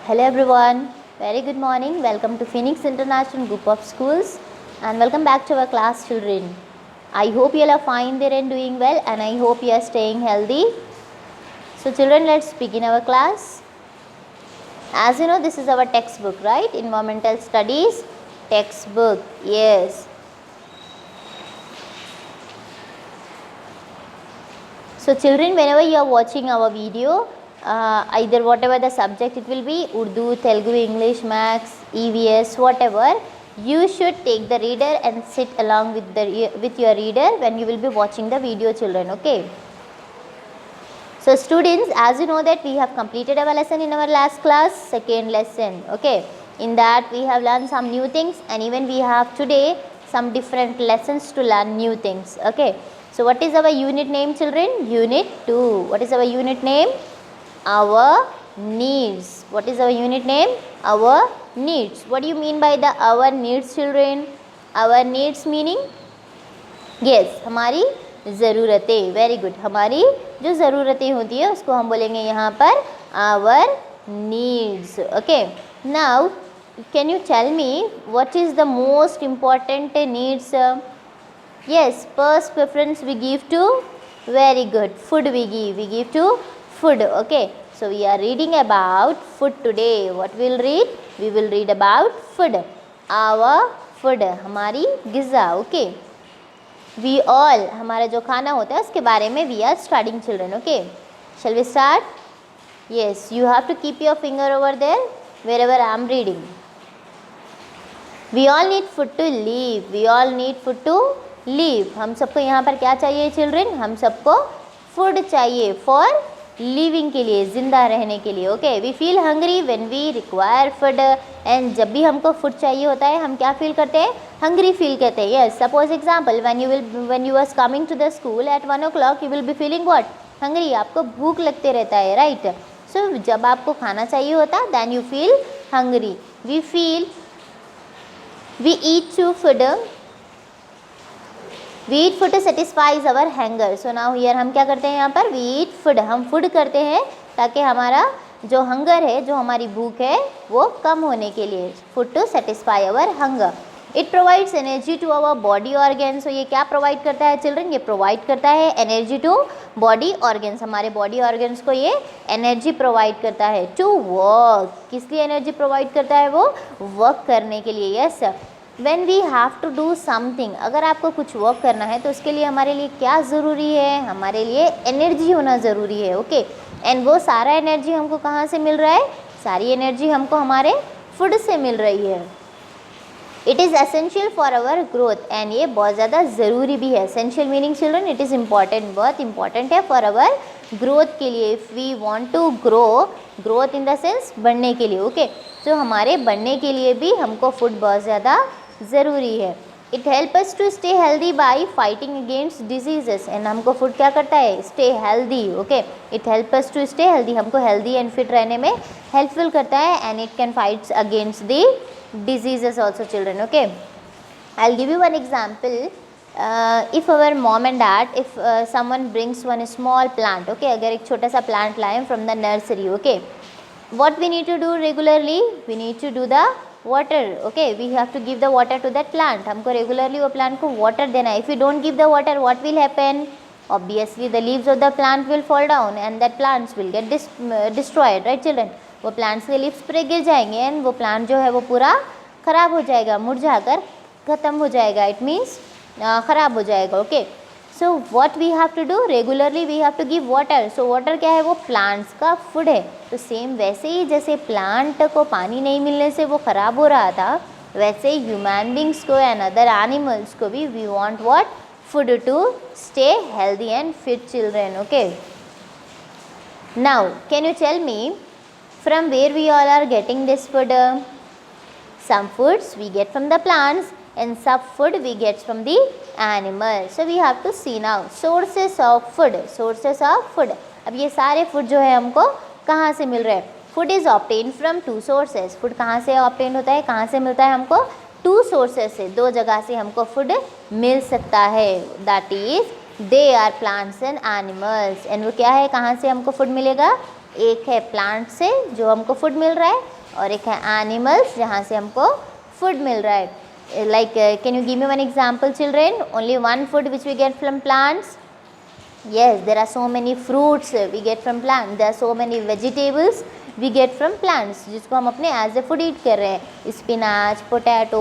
Hello everyone, very good morning. Welcome to Phoenix International Group of Schools and welcome back to our class children. I hope you all are fine there and doing well, and I hope you are staying healthy. So children, let's begin our class. As you know, this is our textbook, right? Environmental Studies textbook, yes. So children, whenever you are watching our video, either whatever the subject it will be, Urdu, Telugu, English, Maths, EVS, whatever, you should take the reader and sit along with your reader when you will be watching the video, children, okay. So students, as you know that we have completed our lesson in our last class, second lesson, okay. In that we have learned some new things, and even we have today some different lessons to learn new things, okay. So what is our unit name, children? Unit 2. What is our unit name? Our needs. What is our unit name? Our needs. What do you mean by the our needs, children? Our needs meaning? Yes, हमारी ज़रूरतें. Very good. हमारी जो ज़रूरतें होती है उसको हम बोलेंगे यहाँ पर our needs. Okay. Now, can you tell me what is the most important needs? Yes, first preference we give to, very good, food we give to food, okay. So we are reading about food today. What we will read? We will read about food, our food, हमारी ग़िज़ा, okay. We all, हमारा जो खाना होता है उसके बारे में we are studying, children, okay. Shall we start? Yes, you have to keep your finger over there wherever I am reading. We all need food to live. We all need food to live. हम सबको यहाँ पर क्या चाहिए, children? हम सबको food चाहिए for living के लिए, ज़िंदा रहने के लिए, okay. We feel hungry when we require food. And जब भी हमको फूड चाहिए होता है हम क्या फील करते हैं? हंग्री फील करते हैं. Yes, suppose example, when you was coming to the school at 1 o'clock you will be feeling what? Hungry. आपको भूख लगते रहता है, राइट. सो जब आपको खाना चाहिए होता then you feel hungry. We eat food. We eat food to satisfies our hunger. So now here हम क्या करते हैं यहाँ पर? We eat food. हम फूड करते हैं ताकि हमारा जो हंगर है, जो हमारी भूख है, वो कम होने के लिए. Food to satisfy our hunger. It provides energy to our body organs. So ये क्या प्रोवाइड करता है, चिल्ड्रन? ये प्रोवाइड करता है एनर्जी टू बॉडी ऑर्गन्स. हमारे बॉडी ऑर्गन्स को ये एनर्जी प्रोवाइड करता है. To work. किस लिए एनर्जी प्रोवाइड करता है? वो वर्क करने के लिए. Yes, when we have to do something, अगर आपको कुछ वर्क करना है तो उसके लिए हमारे लिए क्या ज़रूरी है? हमारे लिए एनर्जी होना ज़रूरी है, ओके. एंड वो सारा एनर्जी हमको कहाँ से मिल रहा है? सारी एनर्जी हमको हमारे फूड से मिल रही है. It is essential for our growth. And ये बहुत ज़्यादा ज़रूरी भी है. Essential meaning, children, it is important, बहुत इंपॉर्टेंट है फॉर आवर ग्रोथ के लिए. If we want to growth in the sense बढ़ने के लिए, ओके. तो हमारे बढ़ने के लिए भी हमको फूड बहुत ज़्यादा ज़रूरी है. It help us to stay healthy by fighting against diseases. And हमको फूड क्या करता है? Stay healthy, okay. It help us to stay healthy. हमको हेल्दी एंड फिट रहने में हेल्पफुल करता है. And it can fights against the diseases also, children, okay. I'll give you one example. If our mom and dad, if someone brings one small plant, okay, अगर एक छोटा सा plant लाएं from the nursery, okay, what we need to do regularly? We need to do the water, okay. We have to give the water to that plant. हमको regularly वो plant को water देना है. If we don't give the water, what will happen? Obviously the leaves of the plant will fall down and that plants will get destroyed, right, children. वो plants के leaves पर गिर जाएंगे and वो plant जो है वो पूरा ख़राब हो जाएगा, मुरझाकर ख़त्म हो जाएगा. इट मीन्स ख़राब हो जाएगा, okay. So what we have to do? Regularly we have to give water. So water क्या है? वो प्लांट्स का फूड है. तो सेम वैसे ही जैसे प्लांट को पानी नहीं मिलने से वो ख़राब हो रहा था, वैसे ही ह्यूमन बींग्स को एंड अदर एनिमल्स को भी we want what? Food to stay healthy and fit, children, okay. Now can you tell me from where we all are getting this food? Some foods we get from the plants and some food we get from the animals. So we have to see now sources of food. Sources of food. अब ये सारे food जो है हमको कहाँ से मिल रहे हैं? Food is obtained from two sources. Food कहाँ से obtained होता है? कहाँ से मिलता है हमको? Two sources से, दो जगह से हमको food मिल सकता है. That is they are plants and animals. And वो क्या है? कहाँ से हमको food मिलेगा? एक है प्लांट से जो हमको फूड मिल रहा है और एक है एनिमल्स जहाँ से हमको फूड मिल रहा है। Like can you give me one example children? Only one food which we get from plants? Yes, there are so many fruits we get from plants. There are so many vegetables we get from plants, जिसको हम अपने as a food ईट कर रहे हैं। Spinach, potato,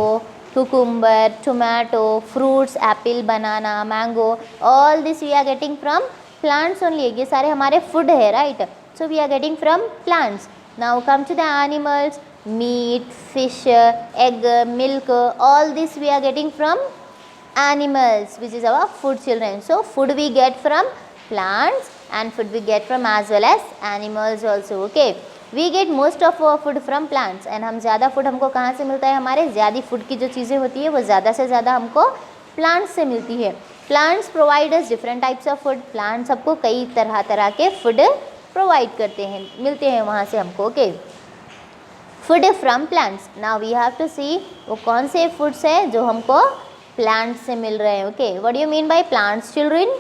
cucumber, tomato, fruits, apple, banana, mango, all this we are getting from plants only. ये सारे हमारे food है, right? So we are getting from plants. Now come to the animals. Meat, fish, egg, milk, all this we are getting from animals, which is our food, children. So food we get from plants and food we get from as well as animals also. Okay, we get most of our food from plants. and हम ज़्यादा food हमको कहाँ से मिलता है? हमारे ज़्यादा food की जो चीज़ें होती है वो ज़्यादा से ज़्यादा हमको plants से मिलती है. Plants provide us different types of food. plants सबको कई तरह तरह के food provide करते हैं, मिलते हैं वहाँ से हमको. Okay, food from plants. Now we have to see वो कौन से foods है जो हमको प्लांट्स से मिल रहे हैं. Okay, what do you mean by plants children?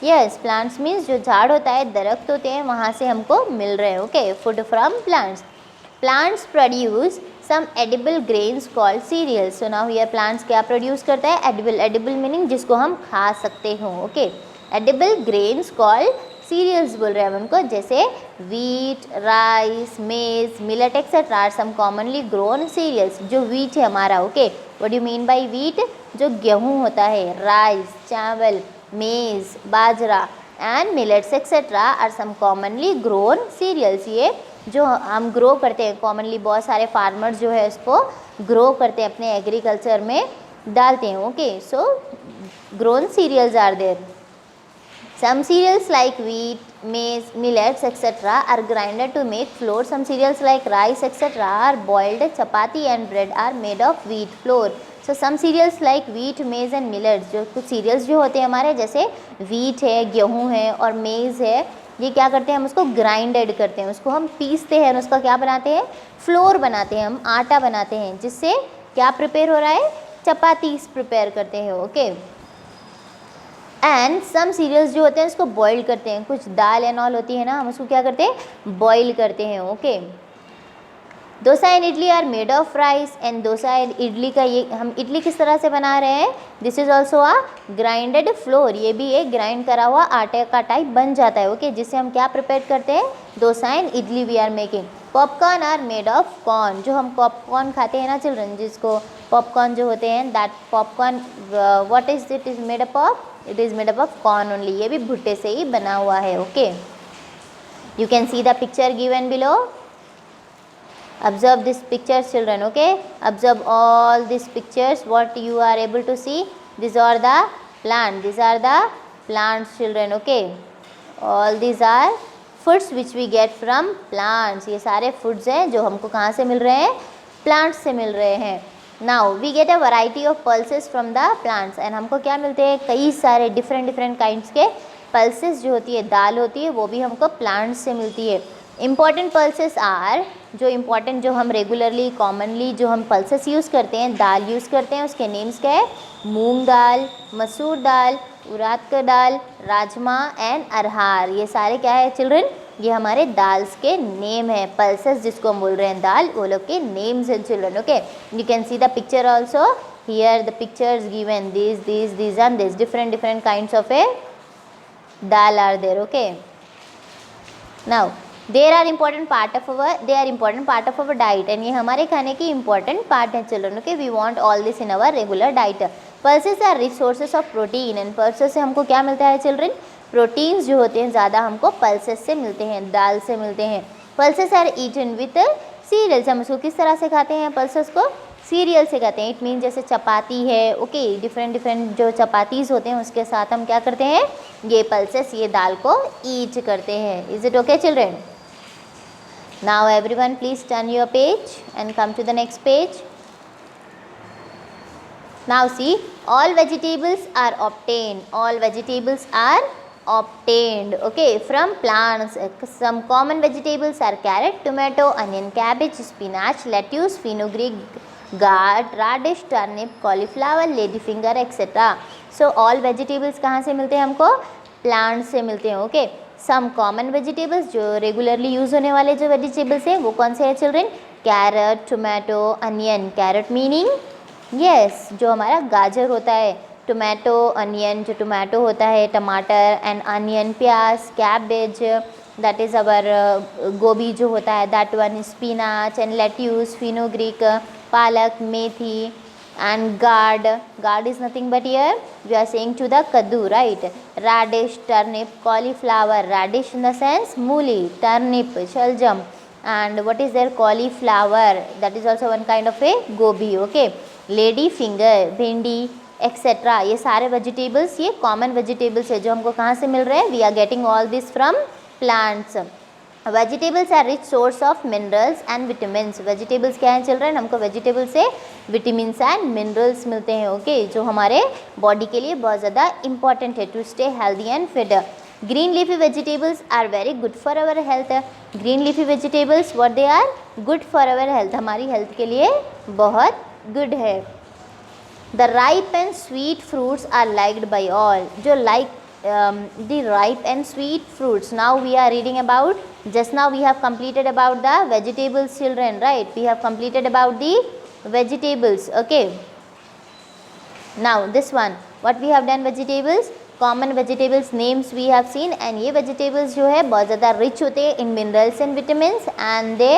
Yes, plants means जो झाड़ होता है, दरख्त होते हैं, वहाँ से हमको मिल रहे हैं. Okay, food from plants. Plants produce some edible grains called cereals. So now here plants क्या प्रोड्यूस करता है? एडिबल. एडिबल मीनिंग जिसको हम खा सकते हो. Okay, edible grains called cereals बोल रहे हैं हम उनको, जैसे wheat, rice, maize, millet etcetera are some commonly grown cereals. जो वीट है हमारा, okay, what do mean by wheat? जो गेहूँ होता है, राइस, चावल, मेज, बाजरा and millets etcetera are some commonly grown cereals. ये जो हम ग्रो करते हैं कॉमनली, बहुत सारे फार्मर्स जो है इसको ग्रो करते हैं, अपने एग्रीकल्चर में डालते हैं. Okay, so grown cereals are there. Some cereals like wheat, maize, millets, etc. are grinded to make flour. Some cereals like rice, etc. are boiled. Chapati and bread are made of wheat flour. So some cereals like wheat, maize and millets. जो कुछ cereals जो होते हैं हमारे, जैसे wheat है, गेहूँ है और maize है, ये क्या करते हैं? हम उसको grinded करते हैं, उसको हम पीसते हैं और उसका क्या बनाते हैं? फ्लोर बनाते हैं, हम आटा बनाते हैं, जिससे क्या प्रिपेयर हो रहा है? चपातीस प्रिपेयर करते हैं. ओके, एंड सम सीरियल्स जो होते हैं इसको बॉईल करते हैं. कुछ दाल एंड ऑल होती है ना, हम उसको क्या करते हैं? बॉईल करते हैं. Okay, dosa and idli are made of rice. And dosa and idli का, ये हम इडली किस तरह से बना रहे हैं? This is also a grinded floor. ये भी एक ग्राइंड करा हुआ आटे का टाइप बन जाता है. ओके, जिससे हम क्या प्रिपेयर करते हैं? Dosa and idli we are making. Popcorn are made of corn. जो हम पॉपकॉर्न खाते हैं ना चिल्ड्रन, जिसको पॉपकॉर्न जो होते हैं, that popcorn what is it is made up of? It is made up of corn only. ये भी भुट्टे से ही बना हुआ है. Okay, you can see the picture given below. Observe this picture children. Okay, observe all these pictures. What you are able to see? These are the plant. These are the plants children. Okay, all these are foods which we get from plants. ये सारे foods हैं जो हमको कहाँ से मिल रहे हैं? plants से मिल रहे हैं. Now we get a variety of pulses from the plants. and हमको क्या मिलते हैं? कई सारे different kinds के pulses जो होती है, दाल होती है, वो भी हमको plants से मिलती है. इम्पॉर्टेंट पल्सेस आर, जो इम्पॉर्टेंट जो हम रेगुलरली कॉमनली जो हम पल्सेस यूज़ करते हैं, दाल यूज़ करते हैं, उसके नेम्स क्या है? मूंग दाल, मसूर दाल, उड़द का दाल, राजमा एंड अरहर. ये सारे क्या है चिल्ड्रन? ये हमारे दाल्स के नेम है. पल्सेस जिसको हम बोल रहे हैं दाल, वो लोग के नेम्स हैं children. Okay, you can see the picture also. Here the pictures given, these and this different kinds of a dal are there. Okay, now they are important part of our diet. and ये हमारे खाने की important part है children. Okay, we want all this in our regular diet. pulses are rich sources of protein. and pulses से हमको क्या मिलता है children? प्रोटीन्स जो होते हैं ज़्यादा हमको पल्सेस से मिलते हैं, दाल से मिलते हैं. pulses are eaten with cereals. हम उसको किस तरह से खाते हैं? पल्सेस को सीरियल से खाते हैं. इट मीन जैसे चपाती है. ओके, डिफरेंट जो चपातीज़ होते हैं उसके साथ हम क्या करते हैं? ये पल्सेस, ये दाल को ईट करते हैं. Is it okay children? Now everyone please turn your page and come to the next page. Now see, all vegetables are obtained. All vegetables are obtained. Okay, from plants. Some common vegetables are carrot, tomato, onion, cabbage, spinach, lettuce, fenugreek, gourd, radish, turnip, cauliflower, ladyfinger, etc. So all vegetables कहाँ से मिलते हैं हमको? Plant से मिलते हैं. Okay, some common vegetables, जो regularly use होने वाले जो वेजिटेबल्स हैं वो कौन से हैं children? Carrot, tomato, onion. Carrot meaning yes जो हमारा गाजर होता है, टोमेटो अनियन जो टोमेटो होता है, टमाटर एंड अनियन प्याज, कैबेज दैट इज़ अवर गोभी जो होता है that one, spinach and lettuce, fenugreek, पालक, मेथी and gourd is nothing but here we are saying to the kaddu, right? Radish, turnip, cauliflower. Radish in the sense mooli, turnip, shaljam, and what is there? Cauliflower, that is also one kind of a gobi, okay? Lady finger, भिंडी etcetera, ये सारे vegetables ये common vegetables है जो हमको कहाँ से मिल रहे हैं? We are getting all this from plants. Vegetables are rich source of minerals and vitamins. Vegetables क्या है चिल्ड्रन? हमको वेजिटेबल से विटामिन्स एंड मिनरल्स मिलते हैं, ओके जो हमारे बॉडी के लिए बहुत ज़्यादा इंपॉर्टेंट है to stay healthy and fit. Green leafy vegetables are very good for our health. Green leafy vegetables what they are? Good for our health, हमारी हेल्थ के लिए बहुत गुड है। The ripe and sweet fruits are liked by all. जो like the ripe and sweet fruits, now we are reading about, just now we have completed about the vegetables children, right? We have completed about the vegetables, okay? Now this one what we have done, vegetables, common vegetables names we have seen, and ये vegetables जो है बहुत ज़्यादा rich होते हैं in minerals and vitamins, and they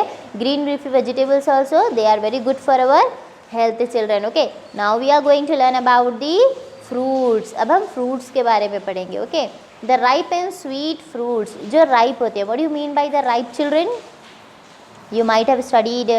green leafy vegetables also they are very good for our health children, okay? Now we are going to learn about the fruits. अब हम fruits के बारे में पढ़ेंगे, okay? The ripe and sweet fruits, जो ripe होते हैं, what do you mean by the ripe children? You might have studied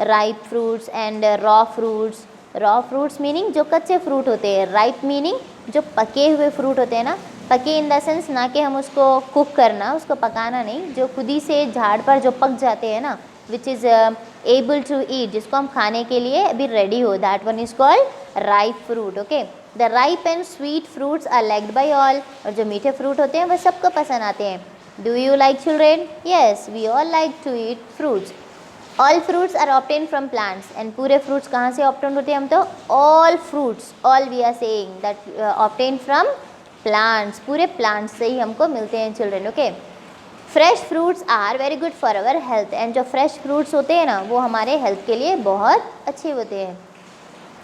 ripe fruits and raw fruits. Raw fruits meaning जो कच्चे फ्रूट होते हैं, राइप मीनिंग जो पके हुए फ्रूट होते हैं ना, पके इन द सेंस ना कि हम उसको कुक करना, उसको पकाना नहीं, जो खुद ही से झाड़ पर जो पक जाते हैं ना, which is able to eat, जिसको हम खाने के लिए अभी रेडी हो, that one is called ripe fruit, okay? The ripe and sweet fruits are liked by all. और जो मीठे फ्रूट होते हैं वह सबको पसंद आते हैं। Do you like children? Yes, we all like to eat fruits. All fruits are obtain from plants, and पूरे फ्रूट्स कहाँ से ऑब्टेन होते हैं? हम तो all fruits, all we are saying that obtain from plants, पूरे प्लांट्स से ही हमको मिलते हैं children, okay? Fresh fruits are very good for our health, and जो फ्रेश फ्रूट्स होते हैं ना वो हमारे हेल्थ के लिए बहुत अच्छे होते हैं।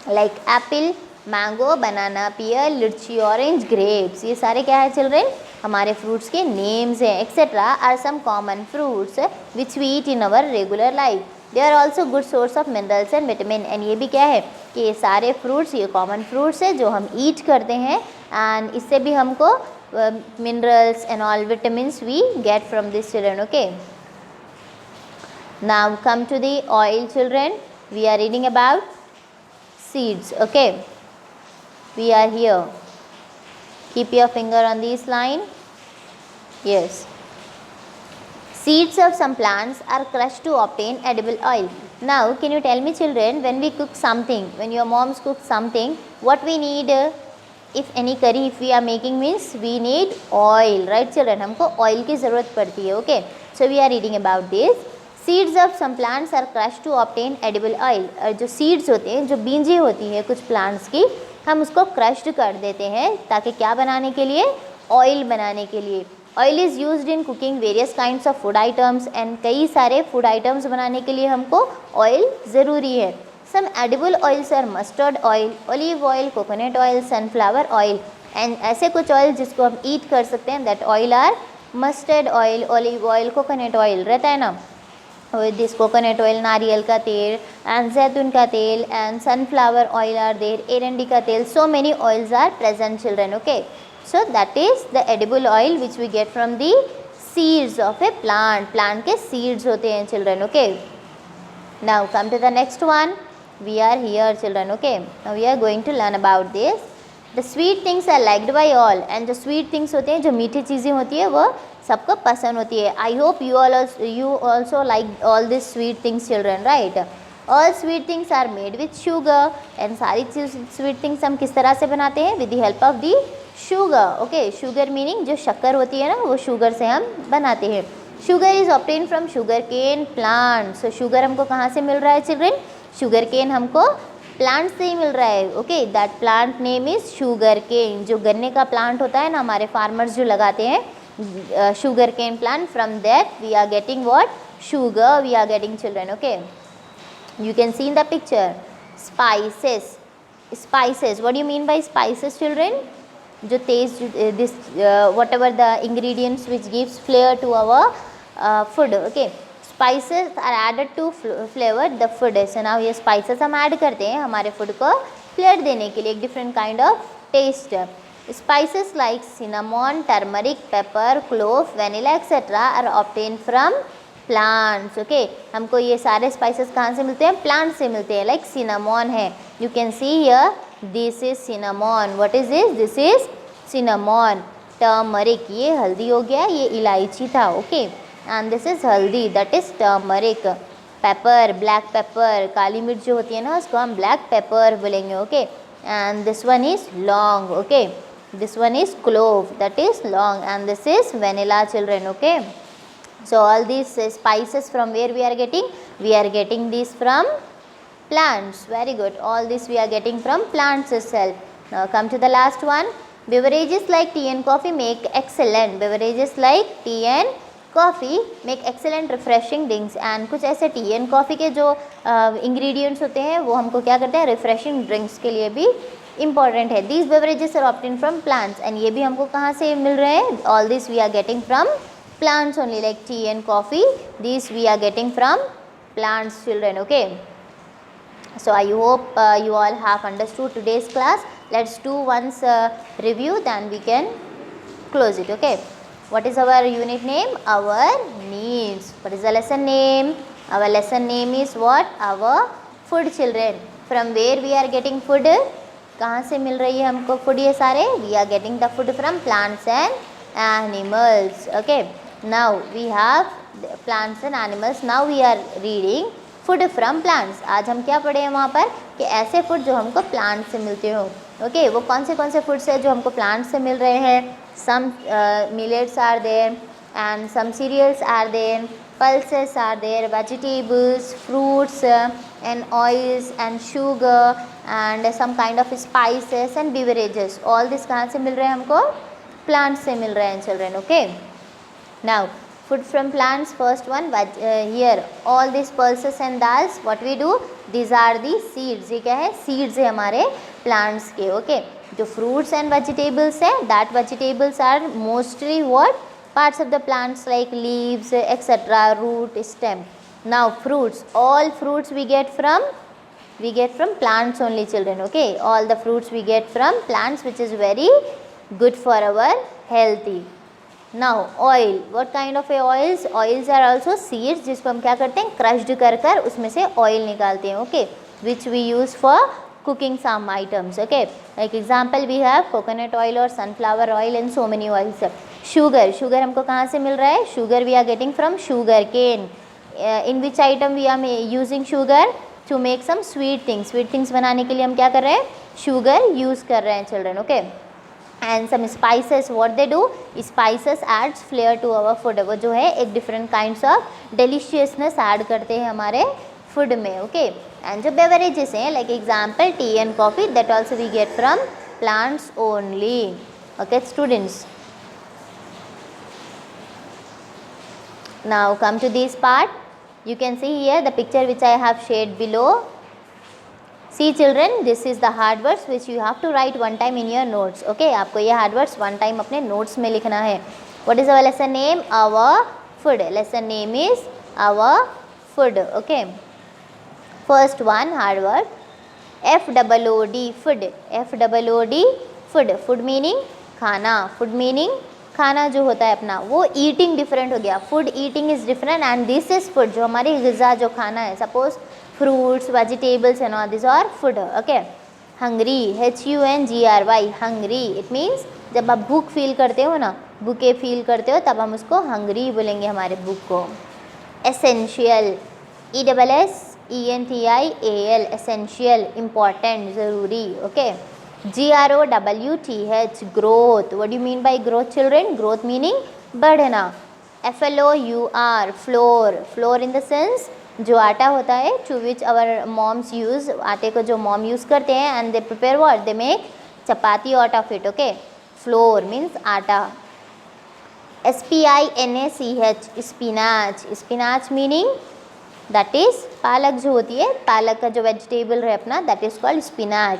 लाइक एप्पल, मैंगो, बनाना, पियर, लिची, ऑरेंज, ग्रेप्स, ये सारे क्या है चिल्ड्रेन? हमारे फ्रूट्स के नेम्स हैं। Etcetera are some common fruits which we eat in our regular life. They are also good source of minerals and vitamin, and ये भी क्या है कि ये सारे फ्रूट्स ये कॉमन फ्रूट्स है जो हम ईट करते हैं, एंड इससे भी हमको minerals and all vitamins we get from this children, okay? Now come to the oil children, we are reading about seeds, okay? We are here, keep your finger on this line, yes. Seeds of some plants are crushed to obtain edible oil. Now can you tell me children, when we cook something, when your moms cook something, what we need? If any curry if we are making means we need oil, right children? हमको oil की ज़रूरत पड़ती है, okay? So we are reading about this. Seeds of some plants are crush to obtain edible oil. और जो seeds होते हैं, जो बीजें होती हैं कुछ प्लांट्स की, हम उसको क्रश्ड कर देते हैं ताकि क्या बनाने के लिए? ऑयल बनाने के लिए। Oil is used in cooking various kinds of food items, and कई सारे फूड आइटम्स बनाने के लिए हमको ऑयल ज़रूरी है। Some edible oils are mustard oil, olive oil, coconut oil, sunflower oil, and ऐसे कुछ ऑयल जिसको हम ईट कर सकते हैं, that oil are mustard oil, olive oil, coconut oil रहता है ना, दिस कोकोनट ऑयल, नारियल का तेल, एंड जैतून का तेल, and sunflower oil are there, एरंडी का तेल, so many oils are present children, okay? So that is the edible oil which we get from the seeds of a plant. Plant के सीड्स होते हैं children, okay? Now come to the next one, we are here children, okay? Now we are going to learn about this. The sweet things are liked by all, and जो sweet things होते हैं, जो मीठी चीज़ें होती है, वो सबको पसंद होती है। I hope you also like all this sweet things children, right? All sweet things are made with sugar, and सारी स्वीट थिंग्स हम किस तरह से बनाते हैं? With the help of the sugar, okay? Sugar meaning जो शक्कर होती है ना, वो शुगर से हम बनाते हैं। Sugar is obtain from sugar cane plant. So sugar हमको कहाँ से मिल रहा है चिल्ड्रन? शुगर केन हमको प्लांट से ही मिल रहा है, okay? That plant name is sugar cane. जो गन्ने का प्लांट होता है ना, हमारे फार्मर्स जो लगाते हैं, sugarcane plant. From that we are getting what? Sugar we are getting, children. Okay, you can see in the picture spices. Spices, what do you mean by spices, children? जो तेज this whatever the ingredients which gives flavor to our food. Okay, spices are added to flavor the food. So now ये spices हम add करते हैं हमारे food को flavor देने के लिए, एक different kind of taste. Spices like cinnamon, turmeric, pepper, clove, vanilla etc. are obtained from plants. Okay, हमको ये सारे spices कहाँ से मिलते हैं? Plants से मिलते हैं. Like cinnamon है, you can see here, this is cinnamon. What is this? This is cinnamon. Turmeric, ये हल्दी हो गया, ये इलायची था. Okay, and this is हल्दी, that is turmeric. Pepper, black pepper, काली मिर्च जो होती है ना उसको हम black pepper बोलेंगे. Okay, and this one is long. Okay, this one is clove, that is long, and this is vanilla, children. Okay, so all these spices from where we are getting? We are getting these from plants. Very good, all this we are getting from plants itself. Now come to the last one. Beverages like tea and coffee make excellent. Beverages like tea and coffee make excellent refreshing drinks. And कुछ ऐसे T and coffee के जो ingredients होते हैं वो हमको क्या करते हैं? रिफ्रेशिंग ड्रिंक्स के लिए भी इंपॉर्टेंट है. These beverages are obtain from plants. And ये भी हमको कहाँ से मिल रहे हैं? All this we are getting from plants only, like tea and coffee, these we are getting from plants, children. Okay, so I hope you all have understood today's class. Let's do once review, then we can close it. Okay, what is our unit name? Our needs. What is the lesson name? Our lesson name is what? Our food, children. From where we are getting food? कहाँ से मिल रही है हमको food? ये सारे we are getting the food from plants and animals. Okay, now we have plants and animals. Now we are reading food from plants. आज हम क्या पढ़े हैं वहाँ पर? कि ऐसे food जो हमको plants से मिलते हो. Okay, वो कौन से foods है जो हमको plants से मिल रहे हैं? Some millets are there and some cereals are there, pulses are there, vegetables, fruits and oils and sugar and some kind of spices and beverages. All this कहाँ से मिल रहे हैं हमको? Plants से मिल रहे हैं, children. Okay, now food from plants. First one, here all these pulses and dals, what we do? These are the seeds. ये क्या है? Seeds है हमारे plants के. Okay, जो fruits and vegetables है, that vegetables are mostly what? Parts of the plants like leaves etc., root, stem. Now fruits, all fruits we get from plants only, children. Okay, all the fruits we get from plants, which is very good for our healthy. Now oil, what kind of oils? Oils are also seeds जिसको हम क्या करते हैं? Crushed कर उसमें से oil निकालते हैं. Okay, which we use for cooking some items. Okay, like example we have coconut oil or sunflower oil and so many oils. Sugar हमको कहाँ से मिल रहा है? Sugar we are getting from sugar cane. In which item we are using sugar? To make some sweet things. Sweet things बनाने के लिए हम क्या कर रहे हैं? Sugar use कर रहे हैं, children. Okay, and some spices, what they do? Spices adds flavor to our food. वो जो है एक different kinds of deliciousness add करते हैं हमारे food में. Okay, and जो beverages हैं, like example tea and coffee, that also we get from plants only. Okay, students, now come to this part. You can see here the picture which I have shared below. See children, this is the hard words which you have to write one time in your notes. Okay, आपको ये hard words one time अपने notes में लिखना है. What is our lesson name? Our food. Lesson name is our food. Okay, first one hard word, FOOD, food. FOOD, food. Food meaning खाना. Food meaning खाना जो होता है अपना, वो eating different हो गया. Food eating is different and this is food, जो हमारी ग़िज़ा जो खाना है. Suppose fruits, vegetables and all these are food. Okay, hungry, HUNGRY, hungry, it means जब आप भूख फील करते हो ना, भूखे फील करते हो, तब हम उसको hungry बोलेंगे हमारे भूख को. Essential, ESSENTIAL, essential, important, ज़रूरी. Okay, GROWTH, growth. What do you mean by growth, children? Growth meaning बढ़ना. FLOUR, flour. Flour in the sense जो आटा होता है, to which our moms use, आटे को जो mom use करते हैं, and they prepare what? They make chapati out of it. Okay, flour means आटा. SPINACH, spinach. Spinach meaning that is पालक जो होती है, पालक का जो वेजिटेबल है अपना, that is called spinach.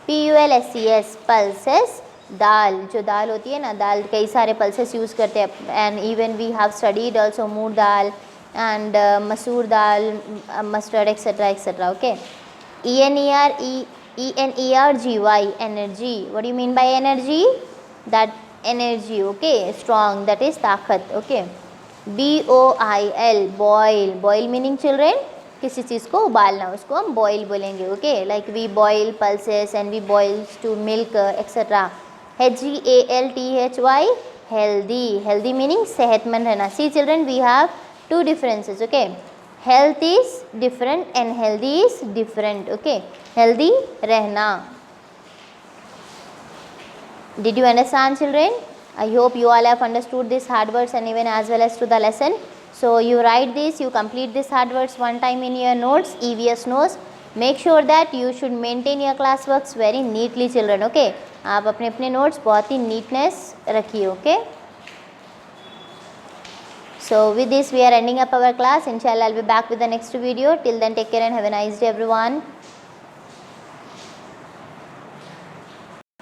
PULSES, pulses, दाल. जो दाल होती है ना, दाल कई सारे पल्सेस यूज़ करते हैं. And even we have studied also moong dal and masoor dal, mustard, etc. Okay. ENERGY, energy. What do you mean by energy? That energy. Okay, strong, that is ताकत. Okay. BOIL, boil. Boil meaning children, किसी चीज़ को उबालना, उसको हम boil बोलेंगे. Okay, like we boil pulses and we boil to milk, etc. HEALTHY, healthy. Healthy meaning सेहतमंद रहना. See children, we have two differences. Okay, health is different and healthy is different. Okay, healthy रहना. Did you understand children? I hope you all have understood these hard words and even as well as to the lesson. So you write this, you complete these hard words one time in your notes, EVS notes. Make sure that you should maintain your class works very neatly children. Okay, आप अपने अपने notes बहुत ही neatness रखिए. Okay. So with this we are ending up our class. Inshallah I'll be back with the next video. Till then take care and have a nice day everyone.